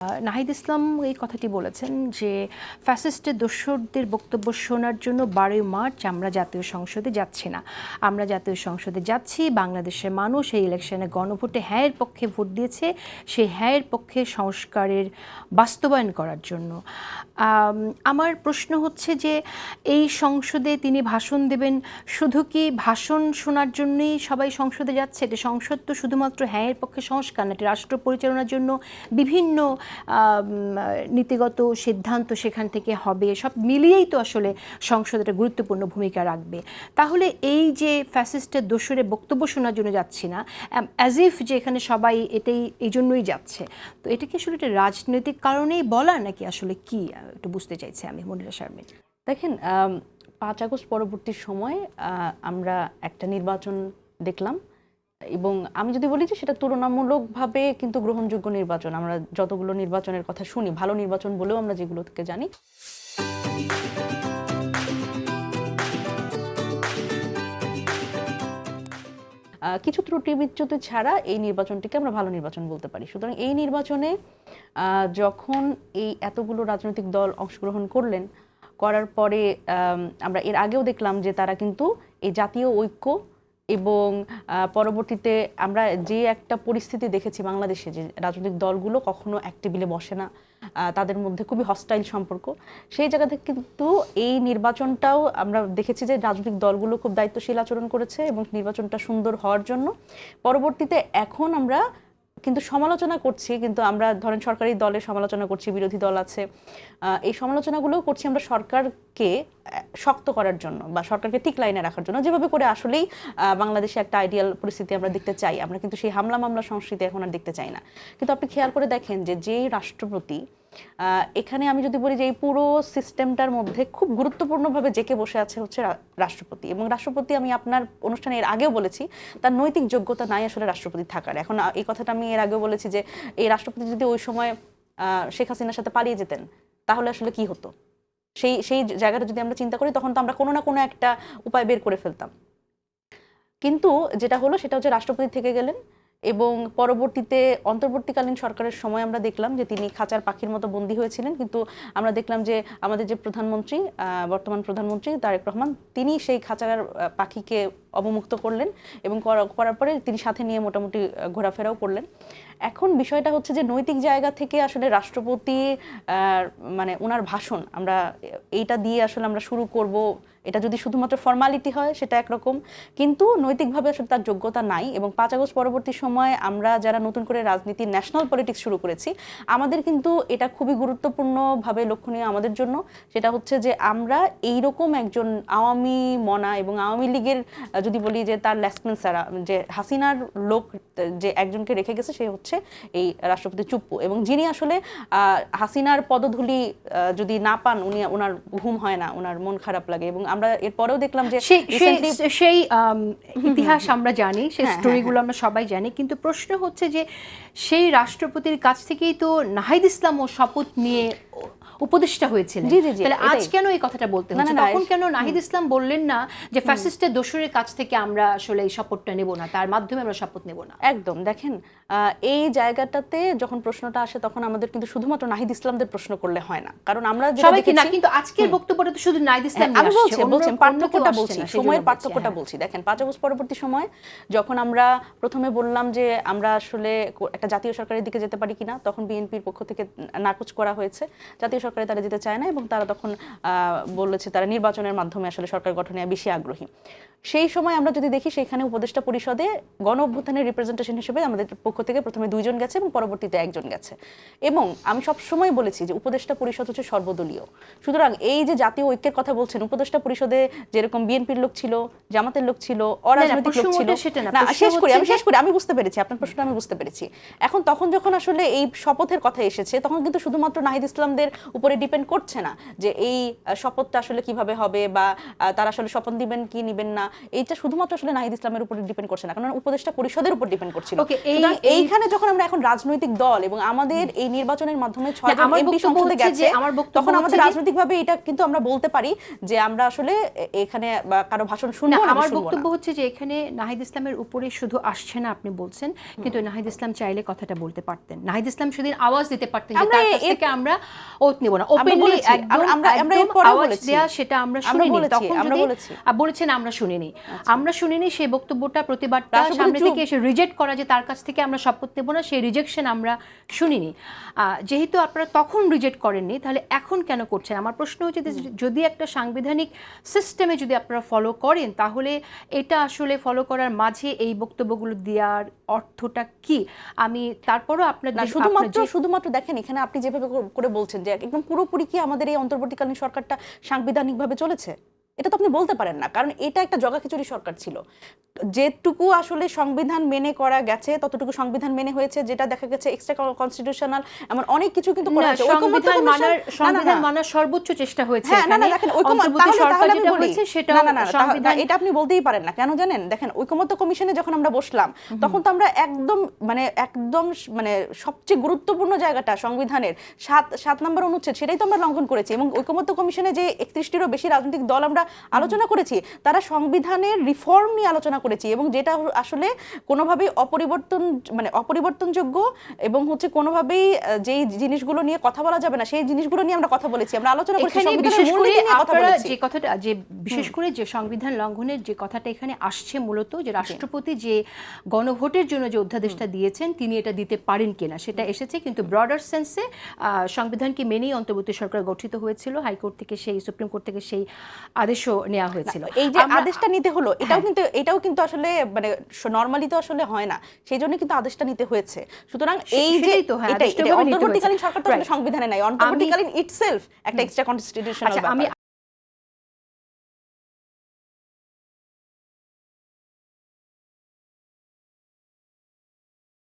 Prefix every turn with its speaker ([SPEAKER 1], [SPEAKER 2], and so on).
[SPEAKER 1] নাহিদ ইসলাম এই কথাটি বলেছেন যে ফ্যাসিস্টের দোসরদের বক্তব্য শোনার জন্য 12 মার্চ আমরা জাতীয় সংসদে যাচ্ছি না। আমরা জাতীয় সংসদে যাচ্ছি, বাংলাদেশের মানুষ এই ইলেকশনে গণভোটে হ্যাঁয়ের পক্ষে ভোট দিয়েছে, সেই হ্যাঁয়ের পক্ষে সংস্কারের বাস্তবায়ন করার জন্য। আমার প্রশ্ন হচ্ছে যে এই সংসদে তিনি ভাষণ দেবেন, শুধু কি ভাষণ শোনার জন্যই সবাই সংসদে যাচ্ছে? এটা সংসদ তো শুধুমাত্র হ্যাঁয়ের পক্ষে সংস্কার না, এটি রাষ্ট্র পরিচালনার জন্য বিভিন্ন নীতিগত সিদ্ধান্ত সেখান থেকে হবে, সব মিলিয়েই তো আসলে সংসদ একটা গুরুত্বপূর্ণ ভূমিকা রাখবে। তাহলে এই যে ফ্যাসিস্টের দোসরে বক্তব্য শোনার জন্য যাচ্ছি না, অ্যাজ ইফ যে এখানে সবাই এটাই এই জন্যই যাচ্ছে, তো এটা কি আসলে একটা রাজনৈতিক কারণেই বলা, নাকি আসলে কি একটু বুঝতে চাইছি আমি মনিরা শারমিন।
[SPEAKER 2] দেখেন, 5 আগস্ট পরবর্তী সময় আমরা একটা নির্বাচন দেখলাম, এবং আমি যদি বলি যে সেটা তুলনামূলকভাবে কিন্তু গ্রহণযোগ্য নির্বাচন। আমরা যতগুলো নির্বাচনের কথা শুনি, ভালো নির্বাচন বলেও আমরা যেগুলো থেকে জানি, কিছু ত্রুটি বিচ্যুতি ছাড়া এই নির্বাচনটিকে আমরা ভালো নির্বাচন বলতে পারি। সুতরাং এই নির্বাচনে যখন এই এতগুলো রাজনৈতিক দল অংশগ্রহণ করার পরে আমরা এর আগেও দেখলাম যে তারা কিন্তু এই জাতীয় ঐক্য এবং পরবর্তীতে আমরা যে একটা পরিস্থিতি দেখেছি বাংলাদেশে, যে রাজনৈতিক দলগুলো কখনো এক টেবিলে বসে না, তাদের মধ্যে খুবই হস্টাইল সম্পর্ক, সেই জায়গা থেকে কিন্তু এই নির্বাচনটাও আমরা দেখেছি যে রাজনৈতিক দলগুলো খুব দায়িত্বশীল আচরণ করেছে এবং নির্বাচনটা সুন্দর হওয়ার জন্য পরবর্তীতে এখন আমরা কিন্তু সমালোচনা করছি, কিন্তু আমরা ধরেন সরকারি দলের সমালোচনা করছি, বিরোধী দল আছে, এই সমালোচনাগুলোও করছি আমরা সরকারকে শক্ত করার জন্য বা সরকারকে ঠিক লাইনে রাখার জন্য, যেভাবে করে আসলেই বাংলাদেশে একটা আইডিয়াল পরিস্থিতি আমরা দেখতে চাই। আমরা কিন্তু সেই হামলা মামলা সংস্কৃতি এখন আর দেখতে চাই না। কিন্তু আপনি খেয়াল করে দেখেন যে যেই রাষ্ট্রপতি, এখানে আমি যদি বলি যে এই পুরো সিস্টেমটার মধ্যে খুব গুরুত্বপূর্ণভাবে জেকে বসে আছে হচ্ছে রাষ্ট্রপতি, এবং রাষ্ট্রপতি আমি আপনার অনুষ্ঠানে এর আগেও বলেছি তার নৈতিক যোগ্যতা নাই আসলে রাষ্ট্রপতি থাকার। এখন এই কথাটা আমি এর আগেও বলেছি যে এই রাষ্ট্রপতি যদি ওই সময় শেখ হাসিনার সাথে পালিয়ে যেতেন তাহলে আসলে কি হতো, সেই জায়গাটা যদি আমরা চিন্তা করি, তখন তো আমরা কোনো না কোনো একটা উপায় বের করে ফেলতাম। কিন্তু যেটা হলো সেটা হচ্ছে রাষ্ট্রপতি থেকে গেলেন, এবং পরবর্তীতে অন্তর্বর্তীকালীন সরকারের সময় আমরা দেখলাম যে তিনি খাঁচার পাখির মতো বন্দী হয়েছিলেন। কিন্তু আমরা দেখলাম যে আমাদের যে প্রধানমন্ত্রী, বর্তমান প্রধানমন্ত্রী তারেক রহমান, তিনি সেই খাঁচার পাখিকে অবমুক্ত করলেন এবং করার পরে তিনি সাথে নিয়ে মোটামুটি ঘোরাফেরাও করলেন। এখন বিষয়টা হচ্ছে যে নৈতিক জায়গা থেকে আসলে রাষ্ট্রপতি মানে ওনার ভাষণ আমরা এইটা দিয়ে আসলে আমরা শুরু করব, এটা যদি শুধুমাত্র ফর্মালিটি হয় সেটা একরকম, কিন্তু নৈতিকভাবে আসলে তার যোগ্যতা নাই। এবং 5 আগস্ট পরবর্তী সময় আমরা যারা নতুন করে রাজনীতি, ন্যাশনাল পলিটিক্স শুরু করেছি, আমাদের কিন্তু এটা খুবই গুরুত্বপূর্ণভাবে লক্ষণীয় আমাদের জন্য। সেটা হচ্ছে যে আমরা এইরকম একজন আওয়ামী মনা এবং আওয়ামী লীগের যদি বলি যে তার লেসমেন সারা, যে হাসিনার লোক যে একজনকে রেখে গেছে, সে হচ্ছে এই রাষ্ট্রপতি চুপ্পু, এবং যিনি আসলে হাসিনার পদধূলি যদি না পান, ওনার ঘুম হয় না, ওনার মন খারাপ লাগে। এবং আমরা এরপরেও দেখলাম যে
[SPEAKER 1] সেই ইতিহাস আমরা জানি, সেই স্টোরিগুলো আমরা সবাই জানি, কিন্তু প্রশ্ন হচ্ছে যে সেই রাষ্ট্রপতির কাছ থেকেই তো নাহিদ ইসলামও শপথ নিয়ে উপদেষ্টা হয়েছিলেন, তাহলে আজ কেন এই কথাটা বলতে হচ্ছে? তখন কেন নাহিদ ইসলাম বললেন না যে ফ্যাসিস্টের দোসরের কাছ থেকে আমরা আসলে এই শপথটা নেব না, তার মাধ্যমে আমরা শপথ নেব না?
[SPEAKER 2] একদম। দেখেন, এই জায়গাটাতে যখন প্রশ্নটা আসে তখন আমাদের কিন্তু শুধুমাত্র নাহিদ ইসলামদের প্রশ্ন করলে হয় না, কারণ আমরা
[SPEAKER 1] সবাই কি না, কিন্তু আজকের বক্তব্যটা তো শুধু নাহিদ ইসলাম
[SPEAKER 2] আমি বলছি পার্থক্যটা বলছি, সময়ের পার্থক্যটা বলছি। দেখেন, 5 আগস্ট পরবর্তী সময় যখন আমরা প্রথমে বললাম যে আমরা আসলে একটা জাতীয় সরকারের দিকে যেতে পারি কিনা, তখন বিএনপির পক্ষ থেকে নাকচ করা হয়েছে, জাতীয় সরকারে তারা যেতে চায় না, এবং তারা তখন বলেছে তারা নির্বাচনের মাধ্যমে আসলে সরকার গঠনে বেশি আগ্রহী। সেই সময় আমরা যদি দেখি, সেখানে উপদেষ্টা পরিষদে গণ অভ্যুত্থানের রিপ্রেজেন্টেশন হিসেবে আমাদের পক্ষ থেকে প্রথমে 2 জন গেছে এবং পরবর্তীতে 1 জন গেছে। এবং আমি সবসময় বলেছি যে উপদেষ্টা পরিষদ হচ্ছে সর্বদলীয়। সুতরাং এই যে জাতীয় ঐক্যের কথা বলছেন, উপদেষ্টা পরিষদে যেরকম বিএনপির লোক ছিল, জামাতের লোক ছিল, অরাজনৈতিক লোক ছিল, না শেষ করি আমি বুঝতে পেরেছি আপনার প্রশ্নটা, আমি বুঝতে পেরেছি। এখন তখন যখন আসলে এই শপথের কথা এসেছে, তখন কিন্তু শুধুমাত্র নাহিদ ইসলামদের উপরে ডিপেন্ড করছে না যে এই শপথটা আসলে কিভাবে হবে বা তারা আসলে শপথ দিবেন কি নিবেন না, এইটা শুধুমাত্র আসলে নাহিদ ইসলামের উপরে ডিপেন্ড করছে না, কারণ উপদেষ্টা পরিষদের উপর ডিপেন্ড করছিল। সুতরাং এইখানে যখন আমরা এখন রাজনৈতিক দল এবং আমাদের এই নির্বাচনের মাধ্যমে 6 জন এমপি সংসদে গেছে, তখন আমাদের রাজনৈতিকভাবে এটা কিন্তু আমরা বলতে পারি যে আমরা আসলে এখানে কারো ভাষণ শুনবো না।
[SPEAKER 1] আমার বক্তব্য হচ্ছে যে এখানে নাহিদ ইসলামের উপরে শুধু আসছে না আপনি বলছেন, কিন্তু নাহিদ ইসলাম চাইলে কথাটা বলতে পারতেন, নাহিদ ইসলাম সেদিন আওয়াজ দিতে পারতেন যে তার কাছ থেকে আমরা ওত নেব না, ওপেনলি একদম আওয়াজ দেয়া সেটা আমরা শুনিনি। তখন যদি বলেছেন আমরা শুনিনি সেই বক্তব্যটা প্রতিবাদটা সামনে থেকে এসে রিজেক্ট করা যে তার কাছ থেকে আমরা শপথ নেব না, সেই রিজেকশন আমরা শুনিনি। যেহেতু আপনারা তখন রিজেক্ট করেননি, তাহলে এখন কেন করছেন? আমার প্রশ্ন হচ্ছে যদি একটা সাংবিধানিক সিস্টেমে যদি আপনারা ফলো করেন, তাহলে এটা আসলে ফলো করার মাঝে এই বক্তব্যগুলো দেওয়ার অর্থটা কি? আমি তারপরও আপনার
[SPEAKER 2] শুধুমাত্র দেখেন এখানে আপনি যেভাবে করে বলছেন যে একদম পুরোপুরি কি আমাদের এই অন্তর্বর্তীকালীন সরকারটা সাংবিধানিকভাবে চলেছে, এটা তো আপনি বলতে পারেন না, কারণ এটা একটা জগাখিচুড়ি সরকার ছিল। যেটুকু আসলে সংবিধান মেনে করা গেছে ততটুকু সংবিধান মেনে হয়েছে, যেটা দেখা গেছে এক্সট্রা কনস্টিটিউশনাল এমন অনেক কিছু কিন্তু করা হয়েছে।
[SPEAKER 1] সংবিধান মানার সর্বোচ্চ চেষ্টা হয়েছে।
[SPEAKER 2] হ্যাঁ, না দেখেন ঐকমত্য সরকার যেটা হয়েছে সেটা সংবিধান, এটা আপনি বলতেই পারেন না। কেন জানেন? দেখেন ঐকমত্য কমিশনে যখন আমরা বসলাম তখন তো আমরা একদম সবচেয়ে গুরুত্বপূর্ণ জায়গাটা সংবিধানের 7 নম্বর অনুচ্ছেদ সেটাই তো আমরা লঙ্ঘন করেছি। এবং ঐকমত্য কমিশনে যে 31টিরও বেশি রাজনৈতিক দল আমরা আলোচনা করেছি, তারা সংবিধানের রিফর্ম নিয়ে আলোচনা করেছি, এবং যেটা আসলে কোনোভাবেই অপরিবর্তনযোগ্য এবং হচ্ছে কোনোভাবেই যেই জিনিসগুলো নিয়ে কথা বলা যাবে না সেই জিনিসগুলো নিয়ে আমরা কথা বলেছি, আমরা আলোচনা করেছি।
[SPEAKER 1] বিশেষ করে যে সংবিধান লঙ্ঘনের যে কথাটা এখানে আসছে মূলত, যে রাষ্ট্রপতি যে গণভোটের জন্য যে অধ্যাদেশটা দিয়েছেন তিনি এটা দিতে পারেন কিনা সেটা এসেছে, কিন্তু ব্রডার সেন্সে সংবিধানকে মেনেই অন্তর্বর্তী সরকার গঠিত হয়েছিল। হাইকোর্ট থেকে সুপ্রিম কোর্ট থেকে সেই আদেশও নেওয়া হয়েছিল।
[SPEAKER 2] এই যে আদেশটা নিতে হলো এটাও কিন্তু আসলে নরমালি তো আসলে হয় না, সেই জন্য কিন্তু আদেশটা নিতে হয়েছে। সুতরাং এই যে অন্তর্বর্তীকালীন সরকার তো আসলে সংবিধানে নাই, অন্তর্বর্তীকালীন ইটসেলফ একটা এক্সট্রা কনস্টিটিউশনাল।